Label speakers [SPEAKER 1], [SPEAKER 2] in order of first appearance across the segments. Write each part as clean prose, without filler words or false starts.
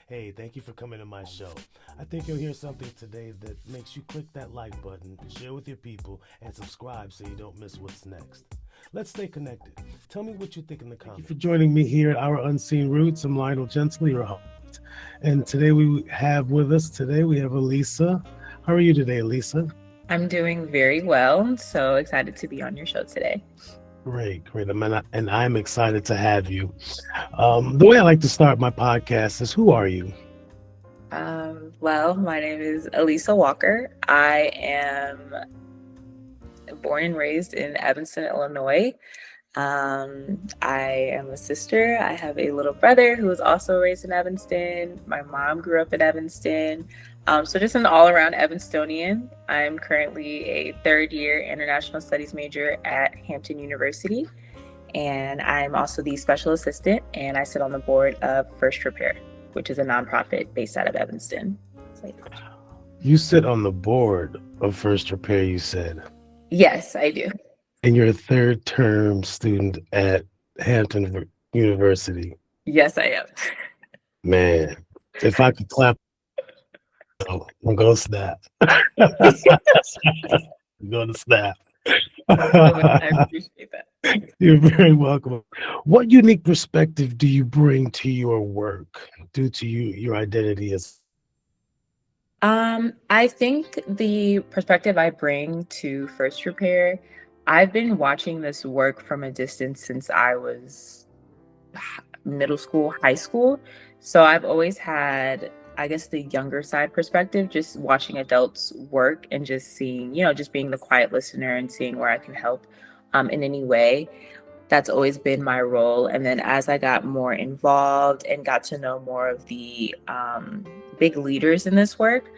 [SPEAKER 1] Hey, thank you for coming to my show. I think you'll hear something today that makes you click that like button, share with your people, and subscribe so you don't miss what's next. Let's stay connected. Tell me what you think in the comments. Thank you for joining me here at Our Unseen Roots. I'm Lionel Gently, your host. And today we have Elisa. How are you today, Elisa?
[SPEAKER 2] I'm doing very well. So excited to be on your show today.
[SPEAKER 1] Great, great. And I'm excited to have you. The way I like to start my podcast is, who are you?
[SPEAKER 2] Well, my name is Elisa Walker. I am born and raised in Evanston, Illinois. I am a sister. I have a little brother who was also raised in Evanston. My mom grew up in Evanston. So just an all-around Evanstonian. I'm currently a third-year international studies major at Hampton University, and I'm also the special assistant, and I sit on the board of FirstRepair, which is a nonprofit based out of Evanston. So,
[SPEAKER 1] You sit on the board of First Repair, you said,
[SPEAKER 2] yes, I do.
[SPEAKER 1] and you're a third term student at Hampton University.
[SPEAKER 2] Yes, I am.
[SPEAKER 1] Man, if I could clap, I'm going to snap. I'm going to snap.
[SPEAKER 2] I appreciate that.
[SPEAKER 1] You're very welcome. What unique perspective do you bring to your work due to your identity as?
[SPEAKER 2] I think the perspective I bring to First Repair, I've been watching this work from a distance since I was middle school, high school. So I've always had, I guess, the younger side perspective, just watching adults work and just seeing, just being the quiet listener and seeing where I can help in any way. That's always been my role. And then as I got more involved and got to know more of the big leaders in this work,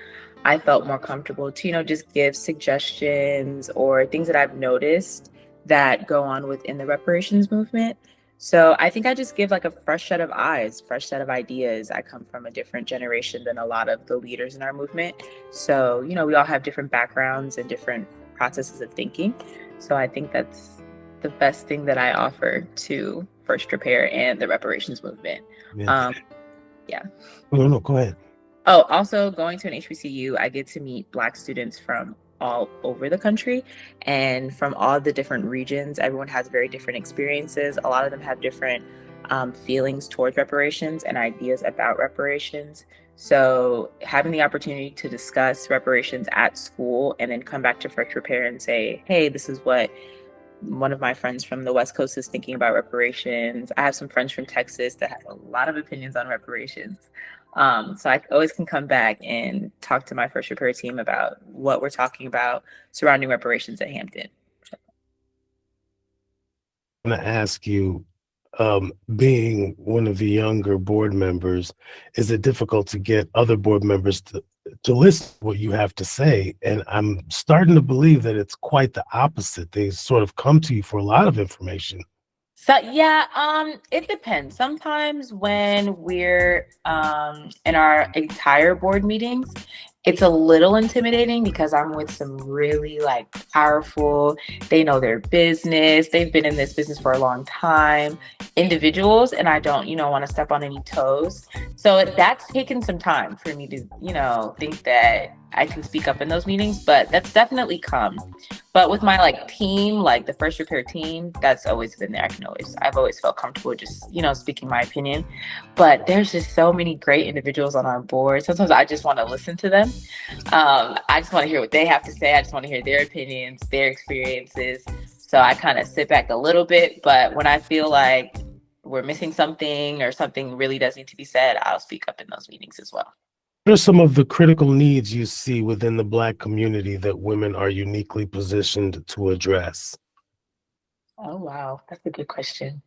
[SPEAKER 2] I felt more comfortable to, just give suggestions or things that I've noticed that go on within the reparations movement. So I think I just give like a fresh set of eyes, fresh set of ideas. I come from a different generation than a lot of the leaders in our movement. So, we all have different backgrounds and different processes of thinking. So I think that's the best thing that I offer to First Repair and the reparations movement.
[SPEAKER 1] Yeah.
[SPEAKER 2] Yeah.
[SPEAKER 1] No, go ahead.
[SPEAKER 2] Oh, also going to an HBCU, I get to meet Black students from all over the country and from all the different regions. Everyone has very different experiences. A lot of them have different feelings towards reparations and ideas about reparations. So having the opportunity to discuss reparations at school and then come back to First Repair and say, hey, this is what one of my friends from the West Coast is thinking about reparations. I have some friends from Texas that have a lot of opinions on reparations. So I always can come back and talk to my First Repair team about what we're talking about surrounding reparations at Hampton.
[SPEAKER 1] I'm going to ask you, being one of the younger board members, is it difficult to get other board members to listen to what you have to say? And I'm starting to believe that it's quite the opposite. They sort of come to you for a lot of information.
[SPEAKER 2] So yeah, it depends. Sometimes when we're in our entire board meetings, it's a little intimidating because I'm with some really like powerful, they know their business, they've been in this business for a long time, individuals, and I don't, want to step on any toes. So that's taken some time for me to, think that I can speak up in those meetings, but that's definitely come. But with my like team, like the First Repair team, that's always been there. I've always felt comfortable just, speaking my opinion. But there's just so many great individuals on our board. Sometimes I just want to listen to them. I just want to hear what they have to say. I just want to hear their opinions, their experiences. So I kind of sit back a little bit. But when I feel like we're missing something or something really does need to be said, I'll speak up in those meetings as well.
[SPEAKER 1] What are some of the critical needs you see within the Black community that women are uniquely positioned to address?
[SPEAKER 2] Oh, wow. That's a good question.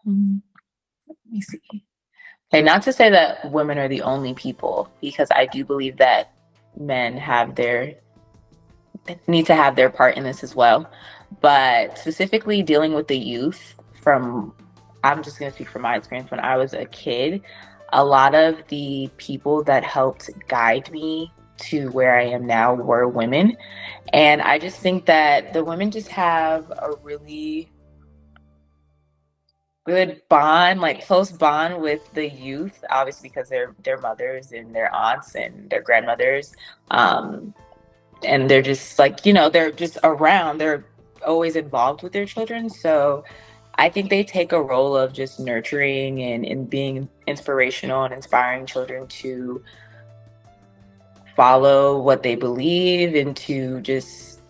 [SPEAKER 2] Let me see. Okay, not to say that women are the only people, because I do believe that men need to have their part in this as well. But specifically dealing with the youth I'm just going to speak from my experience when I was a kid. A lot of the people that helped guide me to where I am now were women. And I just think that the women just have a really good bond, like close bond with the youth, obviously because they're their mothers and their aunts and their grandmothers. Um, and they're just like, they're just around, they're always involved with their children. So I think they take a role of just nurturing and being inspirational and inspiring children to follow what they believe and to just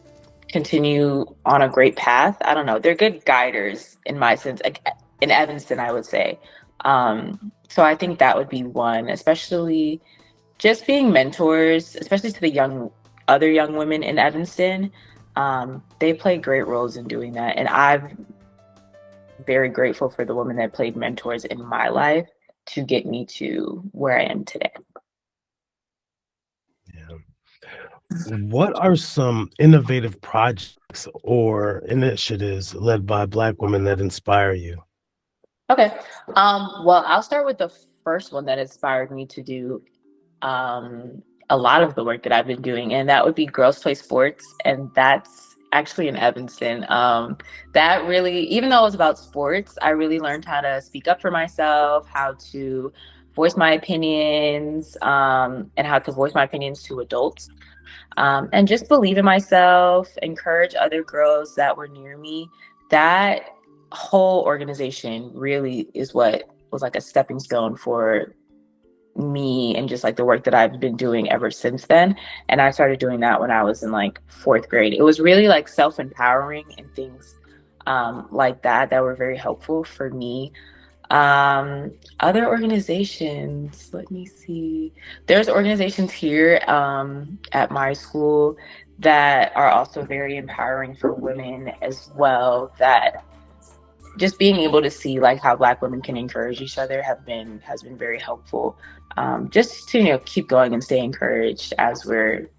[SPEAKER 2] continue on a great path. I don't know. They're good guiders in my sense, like in Evanston, I would say. So I think that would be one, especially just being mentors, especially to the other young women in Evanston. They play great roles in doing that. And I'm very grateful for the women that played mentors in my life to get me to where I am today.
[SPEAKER 1] Yeah. What are some innovative projects or initiatives led by Black women that inspire you?
[SPEAKER 2] Okay. Well, I'll start with the first one that inspired me to do um, a lot of the work that I've been doing, and that would be Girls Play Sports. And that's actually in Evanston. That really, even though it was about sports, I really learned how to speak up for myself, how to voice my opinions, and how to voice my opinions to adults. And just believe in myself, encourage other girls that were near me. That whole organization really is what was like a stepping stone for me and just like the work that I've been doing ever since then. And I started doing that when I was in like fourth grade. It was really like self-empowering and things like that were very helpful for me. Other organizations, let me see. There's organizations here at my school that are also very empowering for women as well, that just being able to see like how Black women can encourage each other has been very helpful. Just to keep going and stay encouraged as we're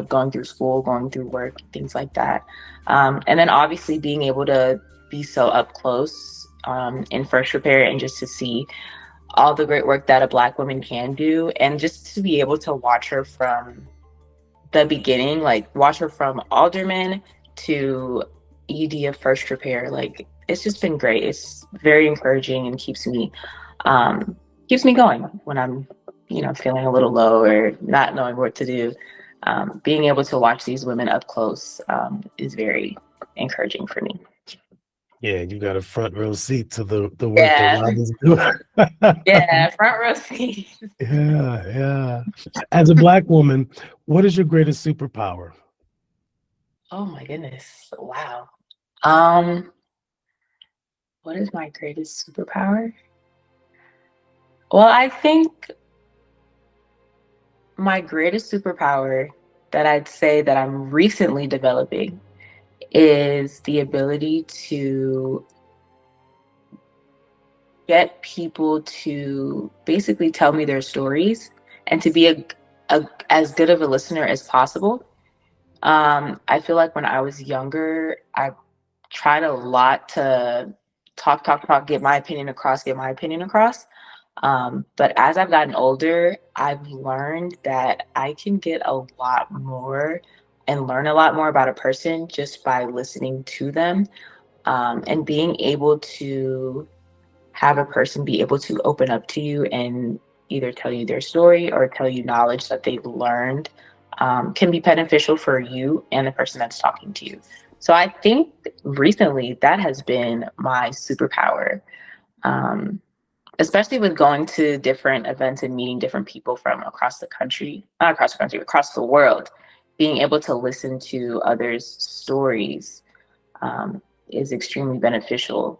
[SPEAKER 2] going through school, going through work, things like that. And then obviously being able to be so up close in FirstRepair and just to see all the great work that a Black woman can do, and just to be able to watch her from the beginning, like watch her from alderman to ED of FirstRepair. Like it's just been great. It's very encouraging and keeps me going when I'm feeling a little low or not knowing what to do. Being able to watch these women up close is very encouraging for me.
[SPEAKER 1] Yeah, you got a front row seat to the work that
[SPEAKER 2] Yeah,
[SPEAKER 1] Robin's doing.
[SPEAKER 2] yeah, front row seat.
[SPEAKER 1] Yeah, yeah. As a Black woman, what is your greatest superpower?
[SPEAKER 2] Oh my goodness! Wow. Um, what is my greatest superpower? Well, I think my greatest superpower that I'd say that I'm recently developing is the ability to get people to basically tell me their stories and to be as good of a listener as possible. I feel like when I was younger, I tried a lot to talk, get my opinion across, get my opinion across. But as I've gotten older, I've learned that I can get a lot more and learn a lot more about a person just by listening to them, and being able to have a person be able to open up to you and either tell you their story or tell you knowledge that they've learned, can be beneficial for you and the person that's talking to you. So I think recently that has been my superpower, especially with going to different events and meeting different people from across the country, not across the country, across the world. Being able to listen to others' stories is extremely beneficial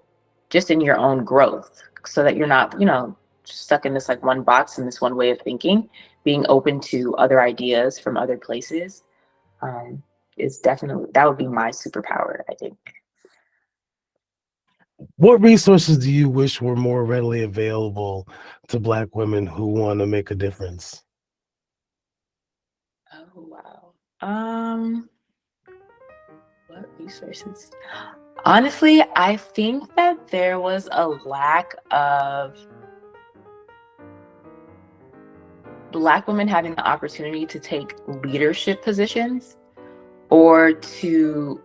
[SPEAKER 2] just in your own growth, so that you're not, stuck in this like one box and this one way of thinking. Being open to other ideas from other places is definitely, that would be my superpower, I think.
[SPEAKER 1] What resources do you wish were more readily available to Black women who want to make a difference?
[SPEAKER 2] Oh wow. Um, what resources? Honestly, I think that there was a lack of Black women having the opportunity to take leadership positions or to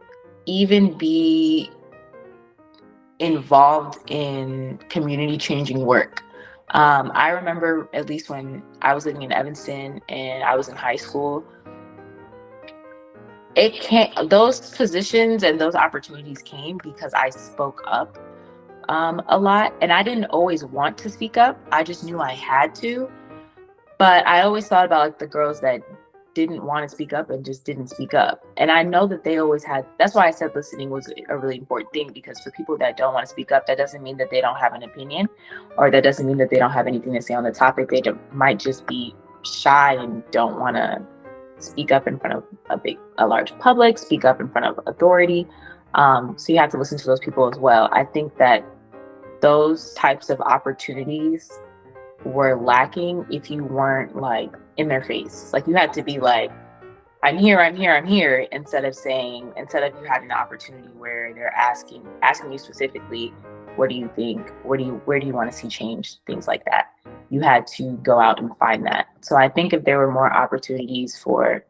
[SPEAKER 2] even be involved in community changing work. I remember, at least when I was living in Evanston and I was in high school, those positions and those opportunities came because I spoke up a lot. And I didn't always want to speak up. I just knew I had to. But I always thought about like the girls that didn't want to speak up and just didn't speak up. And I know that they always had, that's why I said listening was a really important thing, because for people that don't want to speak up, that doesn't mean that they don't have an opinion, or that doesn't mean that they don't have anything to say on the topic. They might just be shy and don't want to speak up in front of a large public, speak up in front of authority. So you have to listen to those people as well. I think that those types of opportunities were lacking if you weren't like in their face. Like you had to be like, I'm here, instead of you having the opportunity where they're asking you specifically, what do you think? Where do you want to see change? Things like that. You had to go out and find that. So I think if there were more opportunities for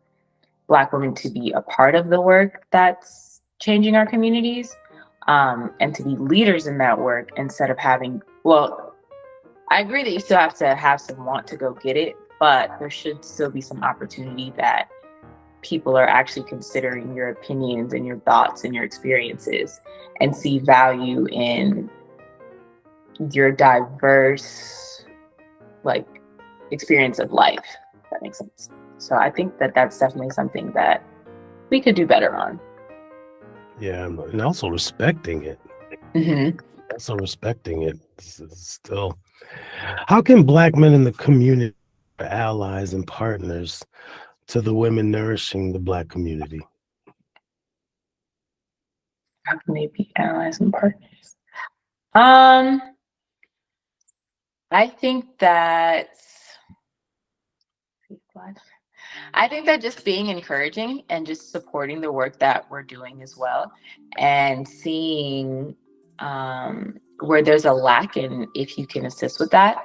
[SPEAKER 2] Black women to be a part of the work that's changing our communities, and to be leaders in that work, instead of having, well, I agree that you still have to have some want to go get it, but there should still be some opportunity that people are actually considering your opinions and your thoughts and your experiences and see value in your diverse, like, experience of life, if that makes sense. So I think that that's definitely something that we could do better on.
[SPEAKER 1] Yeah, and also respecting it.
[SPEAKER 2] Mm-hmm.
[SPEAKER 1] Also respecting it still. How can Black men in the community be allies and partners to the women nourishing the Black community?
[SPEAKER 2] How can they be allies and partners? I think that just being encouraging and just supporting the work that we're doing as well, and seeing where there's a lack, and if you can assist with that,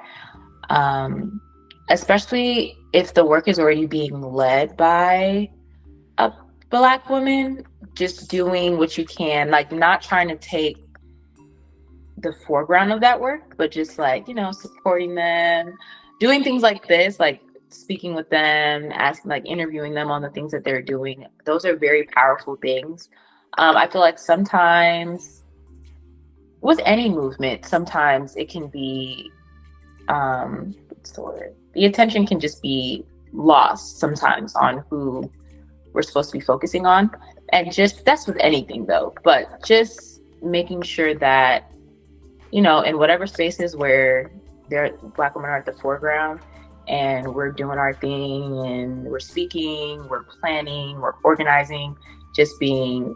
[SPEAKER 2] especially if the work is already being led by a Black woman, just doing what you can, like not trying to take the foreground of that work, but just like, supporting them, doing things like this, like speaking with them, asking, like interviewing them on the things that they're doing. Those are very powerful things. I feel like sometimes with any movement, sometimes it can be, what's the word? The attention can just be lost sometimes on who we're supposed to be focusing on. And just, that's with anything though, but just making sure that, in whatever spaces where Black women are at the foreground and we're doing our thing and we're speaking, we're planning, we're organizing, just being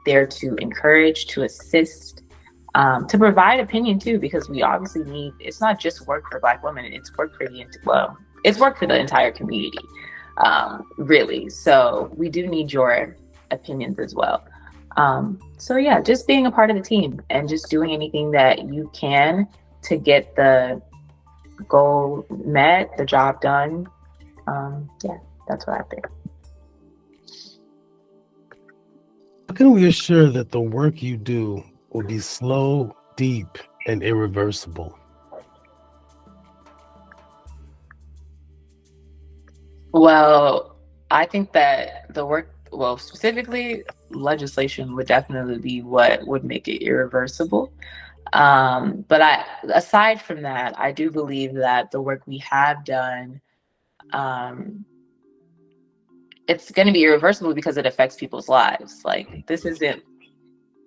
[SPEAKER 2] there to encourage, to assist, to provide opinion too, because we obviously need, it's not just work for Black women, it's work for it's work for the entire community, really. So we do need your opinions as well. So yeah, just being a part of the team and just doing anything that you can to get the goal met, the job done. Yeah, that's what I think.
[SPEAKER 1] How can we assure that the work you do will be slow, deep, and irreversible?
[SPEAKER 2] Well, I think that the work, specifically legislation would definitely be what would make it irreversible. But aside from that, I do believe that the work we have done, it's going to be irreversible because it affects people's lives. Like, this isn't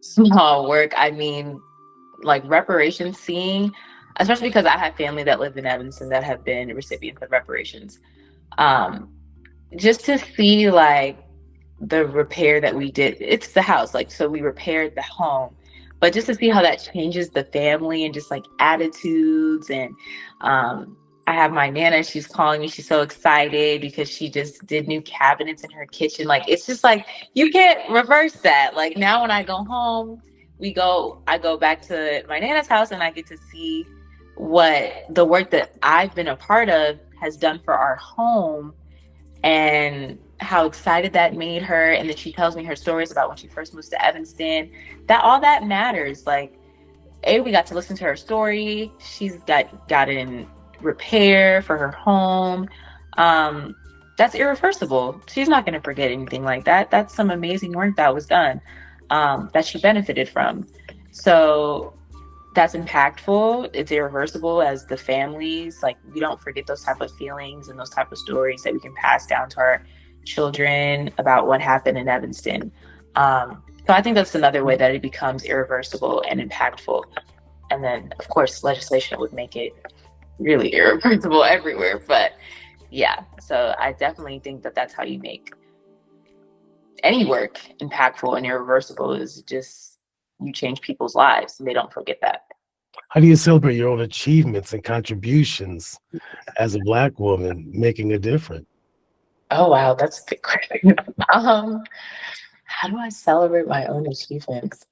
[SPEAKER 2] small work. I mean, like reparations, seeing, especially because I have family that live in Evanston that have been recipients of reparations. Just to see like the repair that we did, it's the house, like, so we repaired the home, but just to see how that changes the family and just like attitudes. And I have my Nana, she's calling me, she's so excited because she just did new cabinets in her kitchen. Like, it's just like, you can't reverse that. Like, now when I go home, I go back to my Nana's house and I get to see what the work that I've been a part of has done for our home, and how excited that made her. And then she tells me her stories about when she first moved to Evanston. That all that matters. Like, we got to listen to her story. She's gotten repair for her home. That's irreversible. She's not going to forget anything like that. That's some amazing work that was done, that she benefited from. So that's impactful. It's irreversible as the families. Like, we don't forget those type of feelings and those type of stories that we can pass down to our children about what happened in Evanston. So I think that's another way that it becomes irreversible and impactful. And then, of course, legislation would make it really irreversible everywhere. But yeah, so I definitely think that that's how you make any work impactful and irreversible, is just you change people's lives and they don't forget that.
[SPEAKER 1] How do you celebrate your own achievements and contributions as a Black woman making a difference?
[SPEAKER 2] Oh, wow, that's a good question. How do I celebrate my own achievements?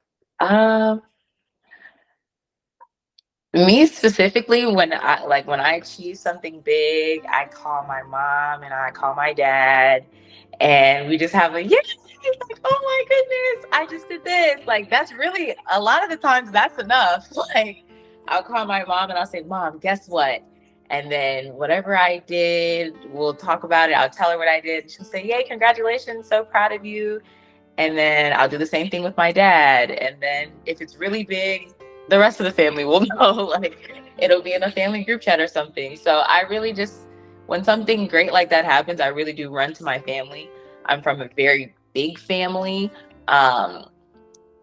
[SPEAKER 2] Me specifically, when I achieve something big, I call my mom and I call my dad, and we just have a yeah, like, oh my goodness, I just did this. Like, that's really, a lot of the times that's enough. Like, I'll call my mom and I'll say, Mom, guess what? And then whatever I did, we'll talk about it. I'll tell her what I did. She'll say, yay, congratulations, so proud of you. And then I'll do the same thing with my dad. And then if it's really big, the rest of the family will know. Like, it'll be in a family group chat or something. So I really just, when something great like that happens, I really do run to my family. I'm from a very big family.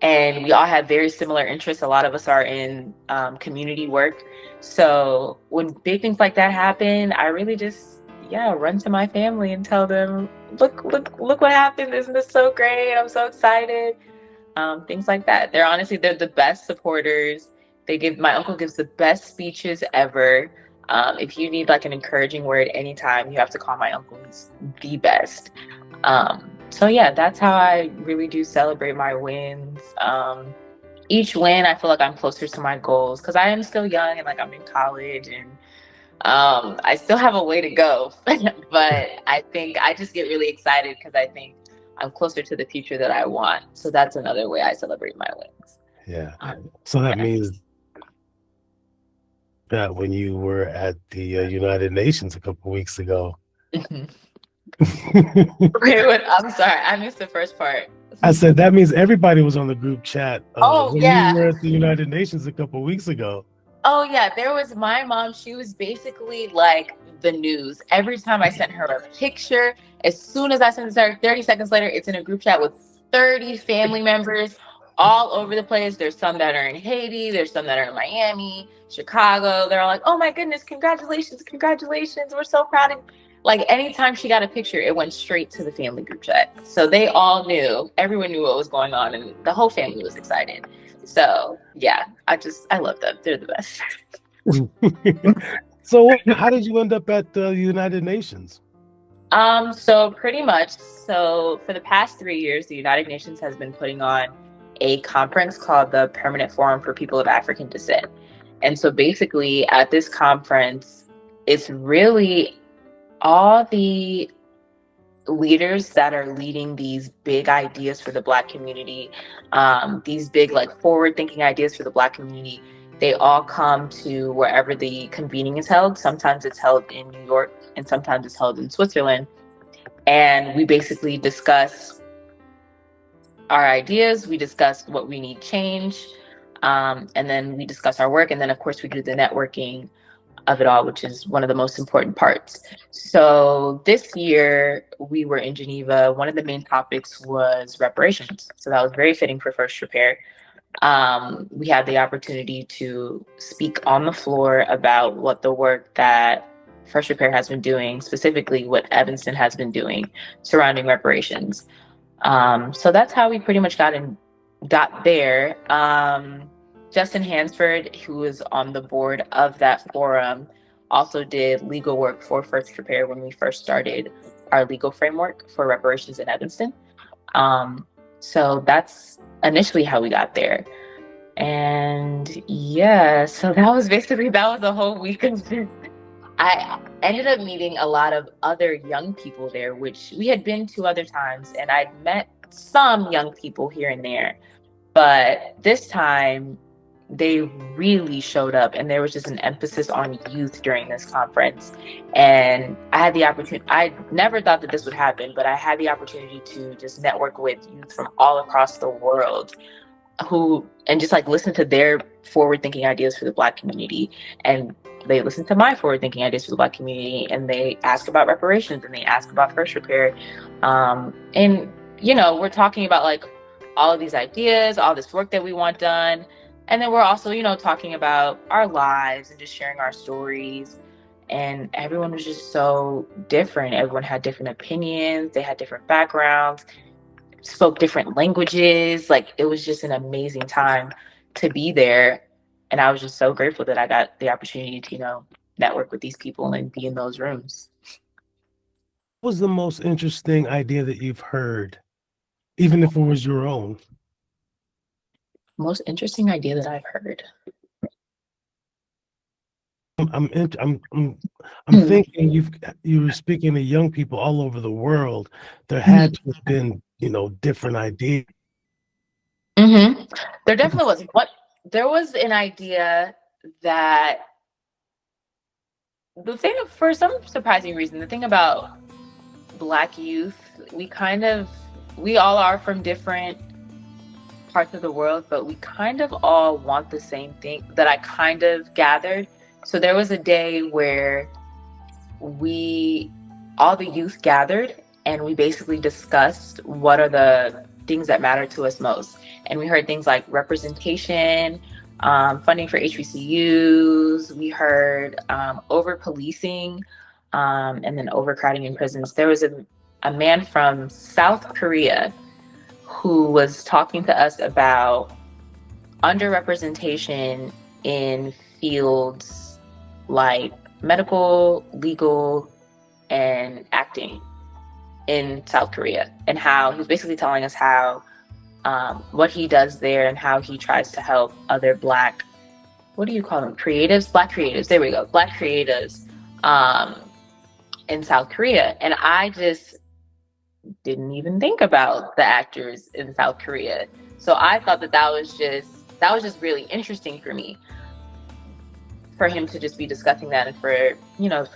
[SPEAKER 2] And we all have very similar interests. A lot of us are in community work. So when big things like that happen, I really just, run to my family and tell them, look what happened. Isn't this so great? I'm so excited. Things like that. They're the best supporters. My uncle gives the best speeches ever. If you need like an encouraging word anytime, you have to call my uncle. He's the best. So yeah, that's how I really do celebrate my wins. Each win, I feel like I'm closer to my goals because I am still young and like I'm in college, and I still have a way to go. But I think I just get really excited because I think I'm closer to the future that I want. So that's another way I celebrate my wins.
[SPEAKER 1] Yeah. So that means that when you were at the United Nations a couple weeks ago.
[SPEAKER 2] Wait, I'm sorry, I missed the first part.
[SPEAKER 1] I said that means everybody was on the group chat.
[SPEAKER 2] Oh,
[SPEAKER 1] when
[SPEAKER 2] yeah.
[SPEAKER 1] you were at the United Nations a couple weeks ago.
[SPEAKER 2] Oh yeah, there was my mom. She was basically like the news. Every time I sent her a picture, as soon as I sent it to her, 30 seconds later, it's in a group chat with 30 family members all over the place. There's some that are in Haiti. There's some that are in Miami, Chicago. They're all like, oh my goodness, congratulations. We're so proud of you. Like, anytime she got a picture, it went straight to the family group chat. So they all knew, everyone knew what was going on, and the whole family was excited. So yeah, I love them. They're the best.
[SPEAKER 1] So how did you end up at the United Nations?
[SPEAKER 2] So pretty much, for the past 3 years, the United Nations has been putting on a conference called the Permanent Forum for People of African Descent. And so basically at this conference, it's really all the leaders that are leading these big ideas for the Black community, these big like forward thinking ideas for the Black community, they all come to wherever the convening is held. Sometimes it's held in New York and sometimes it's held in Switzerland. And we basically discuss our ideas, we discuss what we need change, and then we discuss our work. And then of course we do the networking of it all, which is one of the most important parts. So this year we were in Geneva. One of the main topics was reparations. So that was very fitting for FirstRepair. We had the opportunity to speak on the floor about what the work that FirstRepair has been doing, specifically what Evanston has been doing surrounding reparations. So that's how we pretty much got there. Justin Hansford, who is on the board of that forum, also did legal work for FirstRepair when we first started our legal framework for reparations in Evanston. So that's initially how we got there. And yeah, so that was a whole week of this. I ended up meeting a lot of other young people there, which we had been to other times, and I'd met some young people here and there. But this time, they really showed up, and there was just an emphasis on youth during this conference. And I had the opportunity, I never thought that this would happen, but I had the opportunity to just network with youth from all across the world and just like listen to their forward thinking ideas for the Black community. And they listen to my forward thinking ideas for the Black community, and they ask about reparations, and they ask about First Repair. And, we're talking about like all of these ideas, all this work that we want done. And then we're also, talking about our lives and just sharing our stories. And everyone was just so different. Everyone had different opinions. They had different backgrounds, spoke different languages. Like, it was just an amazing time to be there. And I was just so grateful that I got the opportunity to, network with these people and be in those rooms.
[SPEAKER 1] What was the most interesting idea that you've heard, even if it was your own?
[SPEAKER 2] Most interesting idea that I've heard.
[SPEAKER 1] I'm thinking you were speaking to young people all over the world. There had to have been, different ideas.
[SPEAKER 2] Mm-hmm. There definitely was. There was an idea that for some surprising reason, the thing about Black youth, we all are from different parts of the world, but we kind of all want the same thing, that I kind of gathered. So there was a day where all the youth gathered, and we basically discussed what are the things that matter to us most. And we heard things like representation, funding for HBCUs. We heard over-policing, and then overcrowding in prisons. There was a man from South Korea who was talking to us about underrepresentation in fields like medical, legal, and acting in South Korea, and how he was basically telling us how what he does there and how he tries to help other Black, what do you call them? Creatives? Black creatives. There we go. Black creatives in South Korea. And I just didn't even think about the actors in South Korea. So I thought that was just really interesting for me, for him to just be discussing that, and for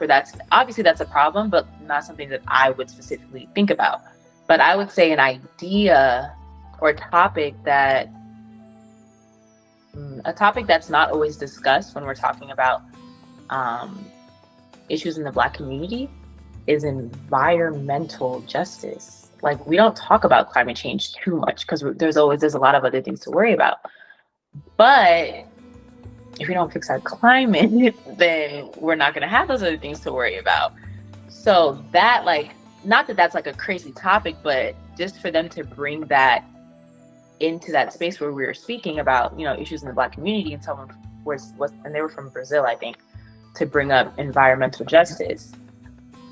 [SPEAKER 2] that, obviously that's a problem, but not something that I would specifically think about. But I would say an idea or a topic that's not always discussed when we're talking about issues in the Black community is environmental justice. Like, we don't talk about climate change too much because there's a lot of other things to worry about. But if we don't fix our climate, then we're not going to have those other things to worry about. So that, like, not that that's like a crazy topic, but just for them to bring that into that space where we were speaking about, issues in the Black community, and someone and they were from Brazil, I think, to bring up environmental justice.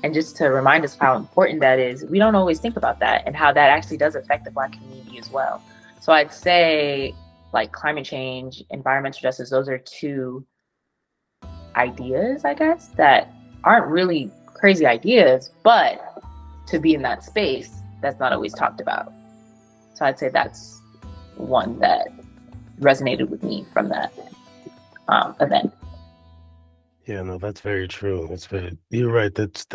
[SPEAKER 2] And just to remind us how important that is, we don't always think about that, and how that actually does affect the Black community as well. So I'd say, like, climate change, environmental justice, those are two ideas, I guess, that aren't really crazy ideas, but to be in that space, that's not always talked about. So I'd say that's one that resonated with me from that event.
[SPEAKER 1] Yeah, no, that's very true. You're right. It's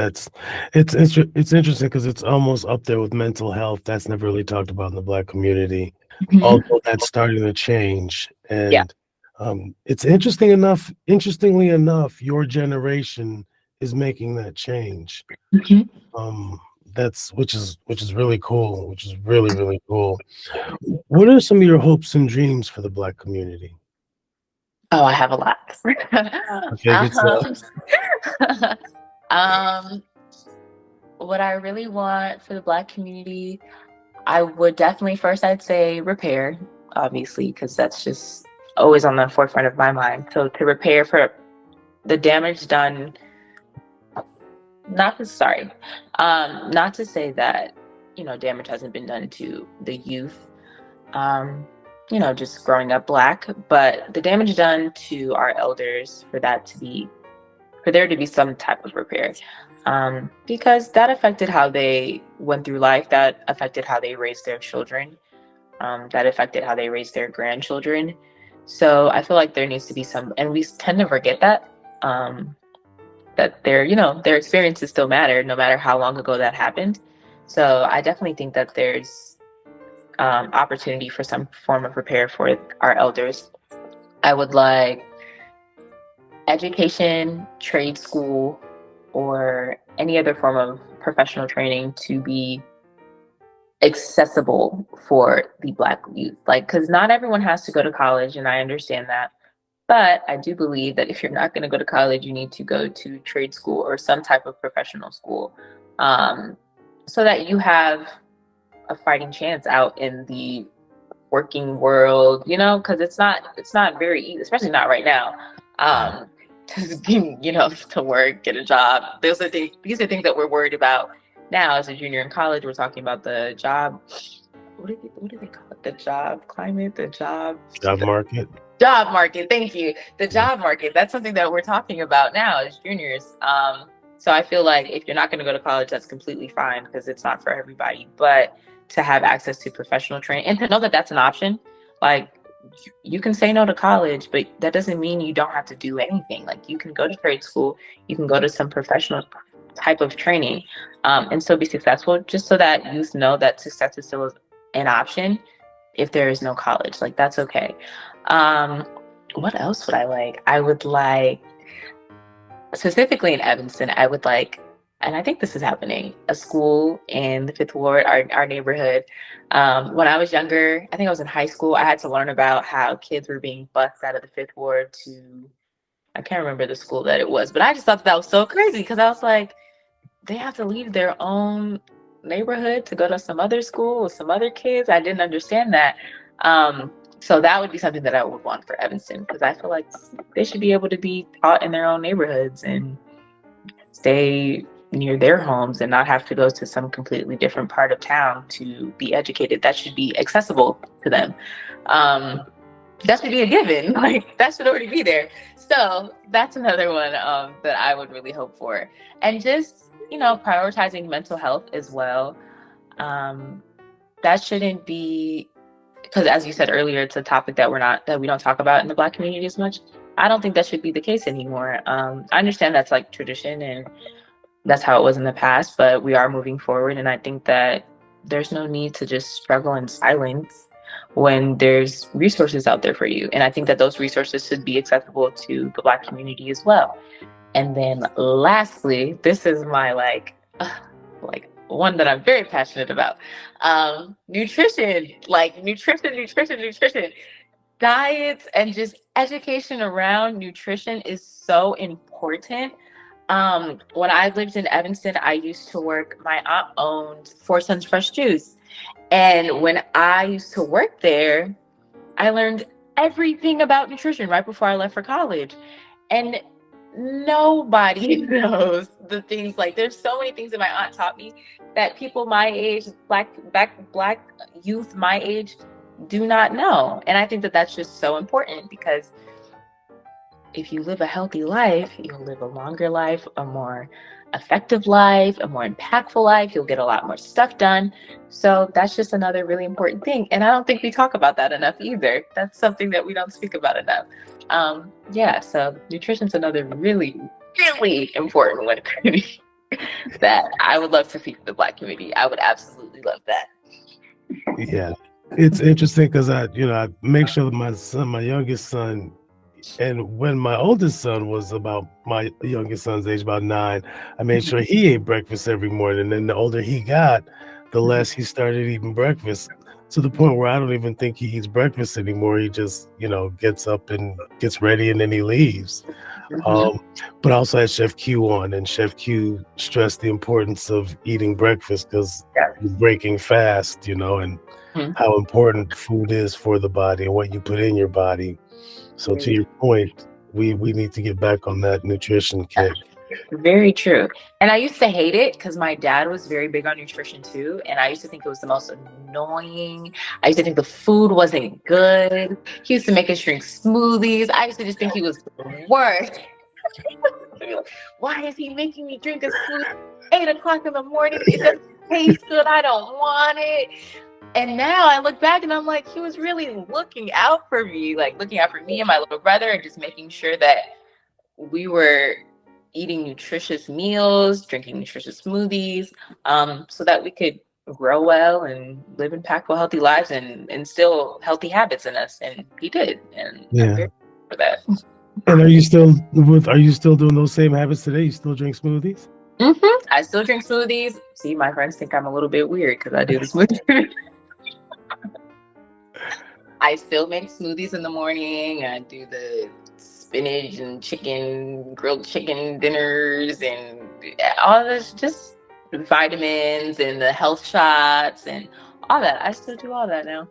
[SPEAKER 1] interesting because it's almost up there with mental health. That's never really talked about in the Black community, although that's starting to change. And
[SPEAKER 2] Yeah.
[SPEAKER 1] It's interestingly enough, your generation is making that change. Which is really cool, which is really, really cool. What are some of your hopes and dreams for the Black community?
[SPEAKER 2] Oh, I have a lot.
[SPEAKER 1] Okay,
[SPEAKER 2] what I really want for the Black community, I would definitely first, I'd say repair, obviously, because that's just always on the forefront of my mind. So to repair for the damage done, not to say that, damage hasn't been done to the youth, just growing up Black, but the damage done to our elders, for there to be some type of repair, because that affected how they went through life, that affected how they raised their children, that affected how they raised their grandchildren. So I feel like there needs to be some, and we tend to forget that, that their experiences still matter, no matter how long ago that happened. So I definitely think that there's opportunity for some form of repair for our elders. I would like education, trade school, or any other form of professional training to be accessible for the Black youth. Like, because not everyone has to go to college, and I understand that. But I do believe that if you're not going to go to college, you need to go to trade school or some type of professional school, so that you have a fighting chance out in the working world, because it's not very easy, especially not right now. To work, get a job. These are things that we're worried about now as a junior in college. We're talking about the job. What do they call it? The job climate, the job
[SPEAKER 1] market.
[SPEAKER 2] Job market. Thank you. The job market. That's something that we're talking about now as juniors. So I feel like if you're not going to go to college, that's completely fine because it's not for everybody. But to have access to professional training and to know that that's an option, like you can say no to college, but that doesn't mean you don't have to do anything. Like you can go to trade school, you can go to some professional type of training, and still be successful, just so that youth know that success is still an option if there is no college. Like that's okay. What else would I like? I would like, specifically in Evanston, I would like, and I think this is happening, a school in the Fifth Ward, our neighborhood. When I was younger, I think I was in high school, I had to learn about how kids were being bused out of the Fifth Ward to, I can't remember the school that it was, but I just thought that was so crazy because I was like, they have to leave their own neighborhood to go to some other school with some other kids. I didn't understand that. So that would be something that I would want for Evanston, because I feel like they should be able to be taught in their own neighborhoods and stay near their homes and not have to go to some completely different part of town to be educated. That should be accessible to them. That should be a given. Like that should already be there. So that's another one that I would really hope for. And just, prioritizing mental health as well. That shouldn't be, because as you said earlier, it's a topic that we don't talk about in the Black community as much. I don't think that should be the case anymore. I understand that's like tradition and that's how it was in the past, but we are moving forward. And I think that there's no need to just struggle in silence when there's resources out there for you. And I think that those resources should be accessible to the Black community as well. And then lastly, this is my like one that I'm very passionate about. Nutrition, nutrition. Diets and just education around nutrition is so important. When I lived in Evanston, I used to work, my aunt owned Four Sons Fresh Juice. And when I used to work there, I learned everything about nutrition right before I left for college. And nobody knows the things, like there's so many things that my aunt taught me that people my age, black youth my age, do not know. And I think that that's just so important, because if you live a healthy life, you'll live a longer life, a more effective life, a more impactful life. You'll get a lot more stuff done. So that's just another really important thing. And I don't think we talk about that enough either. That's something that we don't speak about enough. So nutrition's another really, really important one that I would love to see for the Black community. I would absolutely love that.
[SPEAKER 1] Yeah, it's interesting because I make sure that my youngest son, and when my oldest son was about my youngest son's age, about 9, I made sure he ate breakfast every morning. And then the older he got, the less he started eating breakfast, to the point where I don't even think he eats breakfast anymore. He just, gets up and gets ready and then he leaves. But I also had Chef Q on, and Chef Q stressed the importance of eating breakfast because you're breaking fast, and how important food is for the body and what you put in your body. So to your point, we need to get back on that nutrition kick.
[SPEAKER 2] Very true. And I used to hate it because my dad was very big on nutrition too. And I used to think it was the most annoying. I used to think the food wasn't good. He used to make us drink smoothies. I used to just think he was the worst. Why is he making me drink a smoothie at 8 o'clock in the morning? It doesn't taste good. I don't want it. And now I look back and I'm like, he was really looking out for me, like looking out for me and my little brother, and just making sure that we were eating nutritious meals, drinking nutritious smoothies, so that we could grow well and live impactful, healthy lives and instill healthy habits in us. And he did. And I'm
[SPEAKER 1] Yeah.
[SPEAKER 2] very grateful for that.
[SPEAKER 1] And are you still doing those same habits today? You still drink smoothies?
[SPEAKER 2] I still drink smoothies. See, my friends think I'm a little bit weird because I do the smoothie. I still make smoothies in the morning. I do the spinach and chicken, grilled chicken dinners, and all this, just vitamins and the health shots and all that. I still do all that now.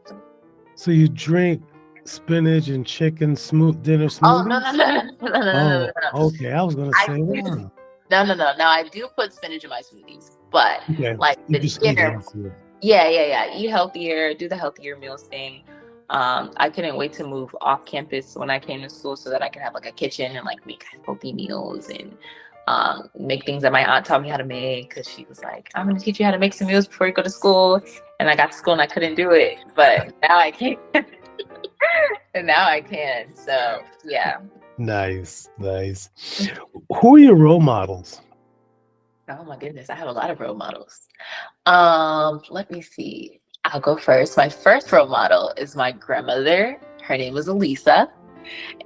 [SPEAKER 1] So you drink spinach and chicken dinner
[SPEAKER 2] Oh,
[SPEAKER 1] smoothies?
[SPEAKER 2] no.
[SPEAKER 1] Oh, okay. I was gonna say, wow.
[SPEAKER 2] No. Now I do put spinach in my smoothies, but
[SPEAKER 1] Okay.
[SPEAKER 2] like
[SPEAKER 1] You
[SPEAKER 2] the
[SPEAKER 1] just eat
[SPEAKER 2] dinner.
[SPEAKER 1] healthier.
[SPEAKER 2] Yeah. Eat healthier, do the healthier meals thing. I couldn't wait to move off campus when I came to school so that I could have like a kitchen and like make healthy meals and make things that my aunt taught me how to make, because she was like, I'm going to teach you how to make some meals before you go to school. And I got to school and I couldn't do it, but now I can. And now I can. So yeah.
[SPEAKER 1] Nice. Who are your role models?
[SPEAKER 2] Oh my goodness, I have a lot of role models. Let me see. I'll go first. My first role model is my grandmother. Her name is Elisa,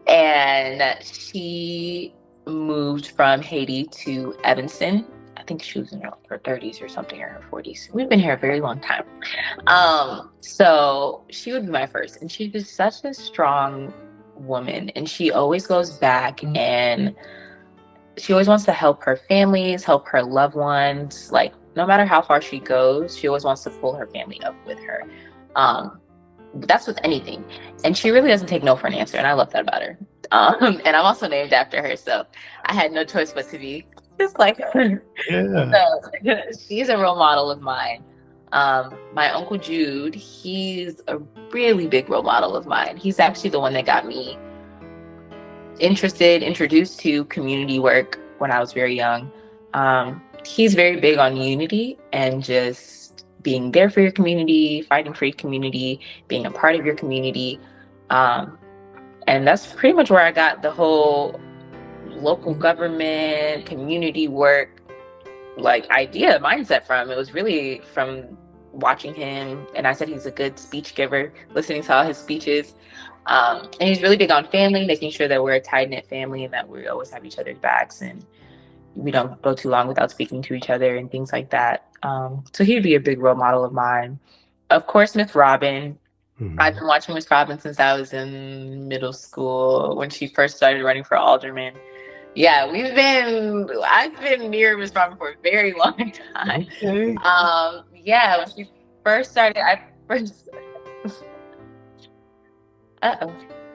[SPEAKER 2] and she moved from Haiti to Evanston. I think she was in her 30s or something, or her 40s. We've been here a very long time. So she would be my first, and she's just such a strong woman, and she always goes back and she always wants to help her families, help her loved ones. Like, no matter how far she goes, she always wants to pull her family up with her. That's with anything. And she really doesn't take no for an answer. And I love that about her. And I'm also named after her. So I had no choice but to be just like her.
[SPEAKER 1] Yeah.
[SPEAKER 2] So she's a role model of mine. My Uncle Jude, he's a really big role model of mine. He's actually the one that got me introduced to community work when I was very young. He's very big on unity and just being there for your community, fighting for your community, being a part of your community. And that's pretty much where I got the whole local government, community work, like idea, mindset from. It was really from watching him. And I said he's a good speech giver, listening to all his speeches. And he's really big on family, making sure that we're a tight-knit family and that we always have each other's backs and we don't go too long without speaking to each other and things like that. So he'd be a big role model of mine. Of course, Miss Robin. Mm-hmm. I've been watching Miss Robin since I was in middle school when she first started running for alderman. Yeah, I've been near Miss Robin for a very long time.
[SPEAKER 1] Okay.
[SPEAKER 2] Yeah, when she first started,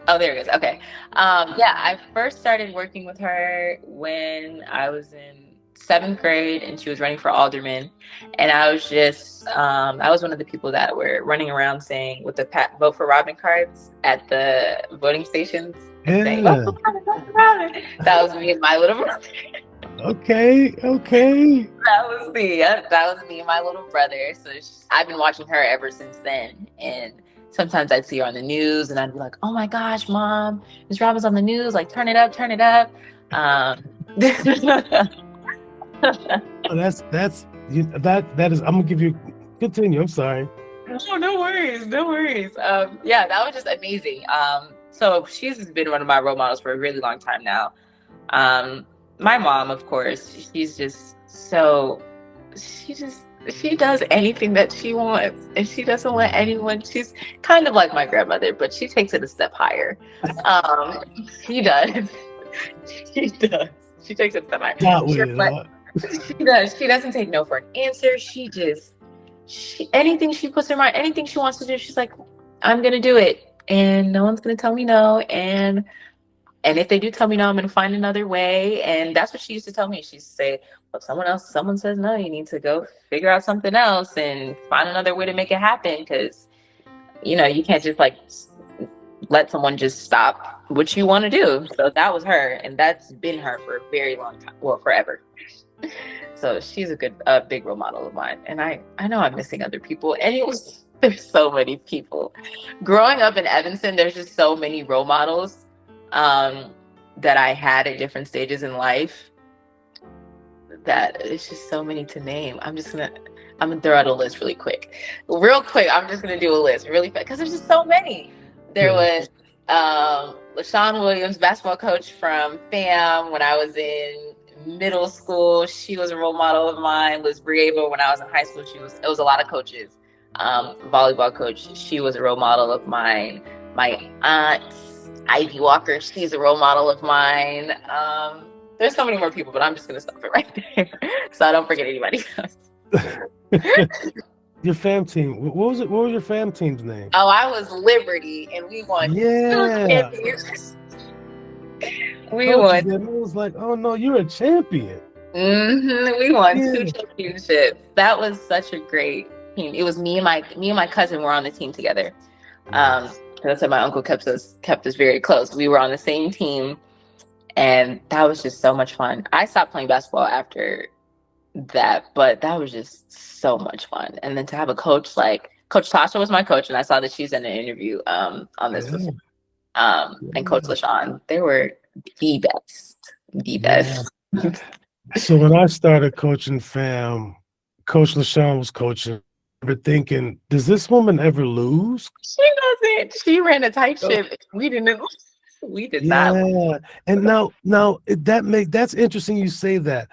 [SPEAKER 2] Oh, there it goes. Okay. Yeah, I first started working with her when I was in 7th grade and she was running for alderman. And I was just, I was one of the people that were running around saying with the vote for Robin cards at the voting stations.
[SPEAKER 1] Yeah.
[SPEAKER 2] Saying, vote for Robin. That was me and my little brother.
[SPEAKER 1] Okay.
[SPEAKER 2] That was me and my little brother. So I've been watching her ever since then. And sometimes I'd see her on the news and I'd be like, oh my gosh, Mom, Miss Robin's on the news. Like, turn it up.
[SPEAKER 1] That is, I'm going to give you, continue. I'm sorry.
[SPEAKER 2] No worries. Yeah, that was just amazing. So she's been one of my role models for a really long time now. My mom, of course, she does anything that she wants, and she doesn't let anyone. She's kind of like my grandmother, but she takes it a step higher. She does. She takes it a step higher. She does. She doesn't take no for an answer. Anything she puts in her mind, anything she wants to do, she's like, I'm gonna do it, and no one's gonna tell me no. And if they do tell me no, I'm gonna find another way. And that's what she used to tell me. She used to say, well, someone says no, you need to go figure out something else and find another way to make it happen. Because, you can't just like let someone just stop what you want to do. So that was her. And that's been her for a very long time. Well, forever. So she's a big role model of mine. And I know I'm missing other people. And it was There's so many people. Growing up in Evanston, there's just so many role models that I had at different stages in life that it's just so many to name. I'm gonna throw out a list really quick. Real quick, I'm just gonna do a list really fast because there's just so many. There was LaShawn Williams, basketball coach from FAM when I was in middle school. She was a role model of mine. Liz Brieva when I was in high school. It was a lot of coaches. Volleyball coach, she was a role model of mine. My aunt, Ivy Walker, she's a role model of mine. There's so many more people, but I'm just going to stop it right there so I don't forget anybody else.
[SPEAKER 1] Your fam team, what was it? What was your fam team's name?
[SPEAKER 2] Oh, I was Liberty, and we won 2 championships. We won.
[SPEAKER 1] I was like, oh no, you're a champion.
[SPEAKER 2] We won 2 championships. That was such a great team. It was me and my cousin were on the team together. As I said, my uncle kept us very close. We were on the same team, and that was just so much fun. I stopped playing basketball after that, but that was just so much fun. And then to have a coach like Coach Tasha was my coach, and I saw that she's in an interview on this. And Coach LaShawn, they were the best.
[SPEAKER 1] So when I started coaching fam, Coach LaShawn was coaching. We're thinking, does this woman ever lose?
[SPEAKER 2] She doesn't. She ran a tight ship. We did not.
[SPEAKER 1] Yeah. And now that's interesting. You say that.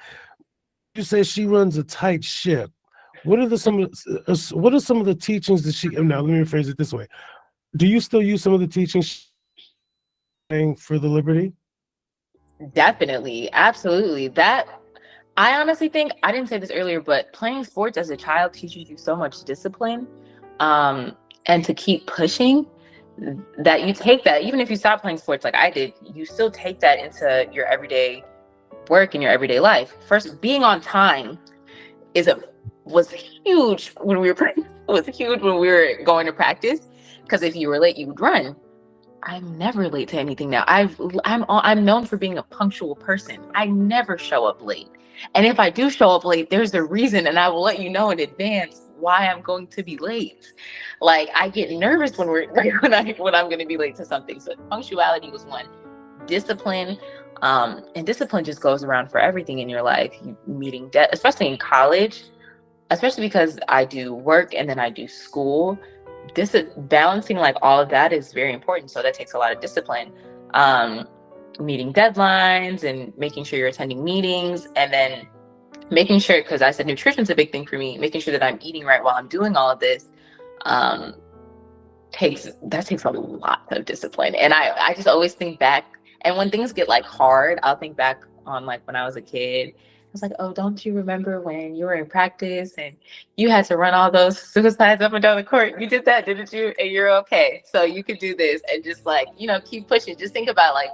[SPEAKER 1] You say she runs a tight ship. What are some of the teachings that she? Now let me rephrase it this way. Do you still use some of the teachings for the Liberty?
[SPEAKER 2] Definitely, absolutely. That I honestly think, I didn't say this earlier, but playing sports as a child teaches you so much discipline, and to keep pushing. That you take that, even if you stop playing sports like I did, you still take that into your everyday work and your everyday life. First, being on time was huge when we were going to practice, because if you were late, you would run. I'm never late to anything now. I'm known for being a punctual person. I never show up late. And if I do show up late, there's a reason, and I will let you know in advance why I'm going to be late. Like, I get nervous when I'm going to be late to something. So punctuality was one. Discipline, and discipline just goes around for everything in your life. Meeting debt, especially in college, especially because I do work and then I do school. Balancing like all of that is very important. So that takes a lot of discipline. Meeting deadlines and making sure you're attending meetings, and then making sure, because I said nutrition's a big thing for me, making sure that I'm eating right while I'm doing all of this takes a lot of discipline. And I just always think back, and when things get like hard, I'll think back on like when I was a kid. I was like, oh, don't you remember when you were in practice and you had to run all those suicides up and down the court? You did that, didn't you? And you're okay. So you could do this, and just like, keep pushing. Just think about like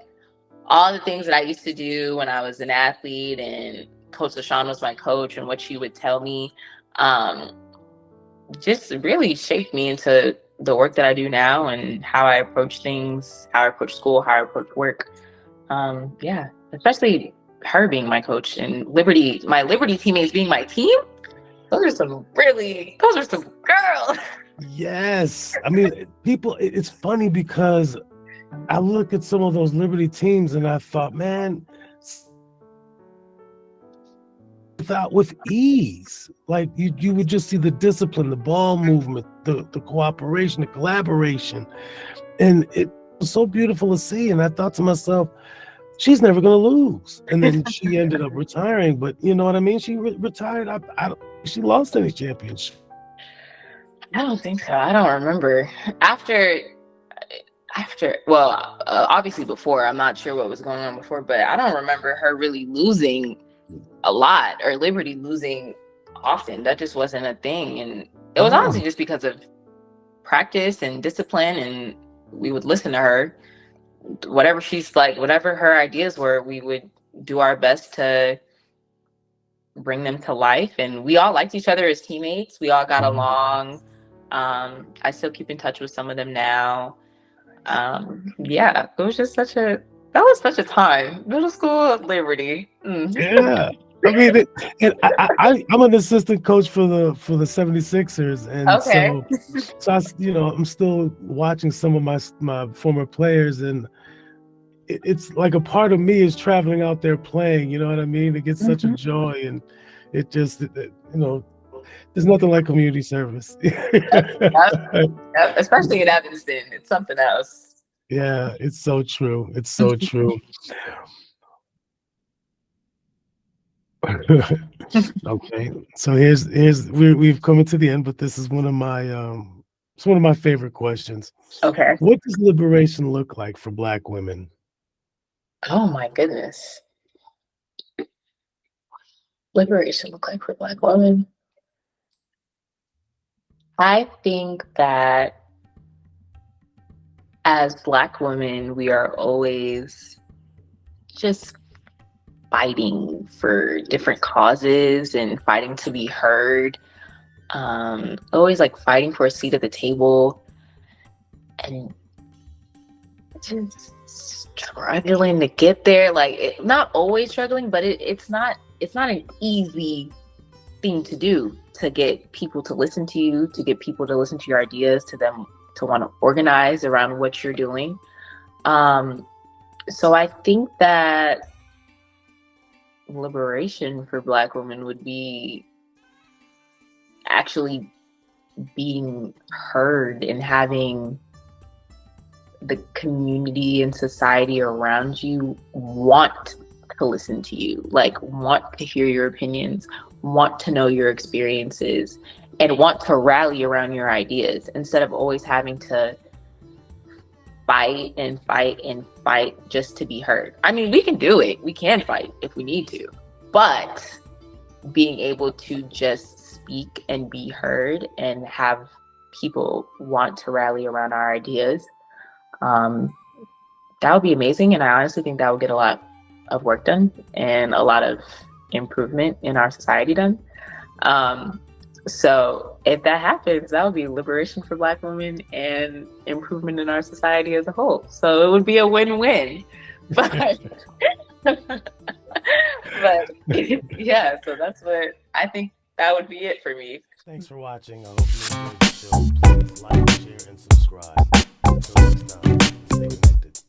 [SPEAKER 2] all the things that I used to do when I was an athlete, and Coach LaShawn was my coach, and what she would tell me just really shaped me into the work that I do now, and how I approach things, how I approach school, how I approach work. Especially her being my coach, and my Liberty teammates being my team. Those are some girls.
[SPEAKER 1] Yes. I mean, it's funny because I look at some of those Liberty teams and I thought, man, with ease, like you would just see the discipline, the ball movement, the cooperation, the collaboration. And it was so beautiful to see. And I thought to myself, she's never going to lose. And then she ended up retiring. But you know what I mean? She retired. I don't. She lost any championship.
[SPEAKER 2] I don't think so. I don't remember. After, obviously before, I'm not sure what was going on before, but I don't remember her really losing a lot, or Liberty losing often. That just wasn't a thing. And it was honestly just because of practice and discipline, and we would listen to her. Whatever her ideas were, we would do our best to bring them to life. And we all liked each other as teammates. We all got along. I still keep in touch with some of them now. It was just such a time. Middle school at Liberty.
[SPEAKER 1] Yeah. I mean, and I'm an assistant coach for the 76ers, and
[SPEAKER 2] Okay.
[SPEAKER 1] so I'm still watching some of my former players, and it's like a part of me is traveling out there playing. You know what I mean? It gets such a
[SPEAKER 2] Mhm.
[SPEAKER 1] joy, and there's nothing like community service.
[SPEAKER 2] Yep, yep. Especially in Evanston, it's something else.
[SPEAKER 1] Yeah, it's so true. It's so true. Okay, so we've come to the end, but this is one of my it's one of my favorite questions.
[SPEAKER 2] Okay.
[SPEAKER 1] What does liberation look like for Black women?
[SPEAKER 2] Oh my goodness. Liberation look like for Black women? I think that as Black women, we are always just fighting for different causes and fighting to be heard. Always like fighting for a seat at the table and just struggling to get there. Like not always struggling, but it's not an easy thing to do, to get people to listen to you, to get people to listen to your ideas, to them to want to organize around what you're doing. So I think that liberation for Black women would be actually being heard and having the community and society around you want to listen to you, like want to hear your opinions, want to know your experiences, and want to rally around your ideas instead of always having to fight and fight and fight just to be heard. I mean, we can do it. We can fight if we need to, but being able to just speak and be heard and have people want to rally around our ideas, that would be amazing. And I honestly think that would get a lot of work done and a lot of improvement in our society done. So if that happens, that would be liberation for Black women and improvement in our society as a whole. So it would be a win-win. But but yeah, so that's what I think that would be it for me.
[SPEAKER 1] Thanks for watching. I hope you enjoyed the show. Please like, share, and subscribe. Until next time, stay connected.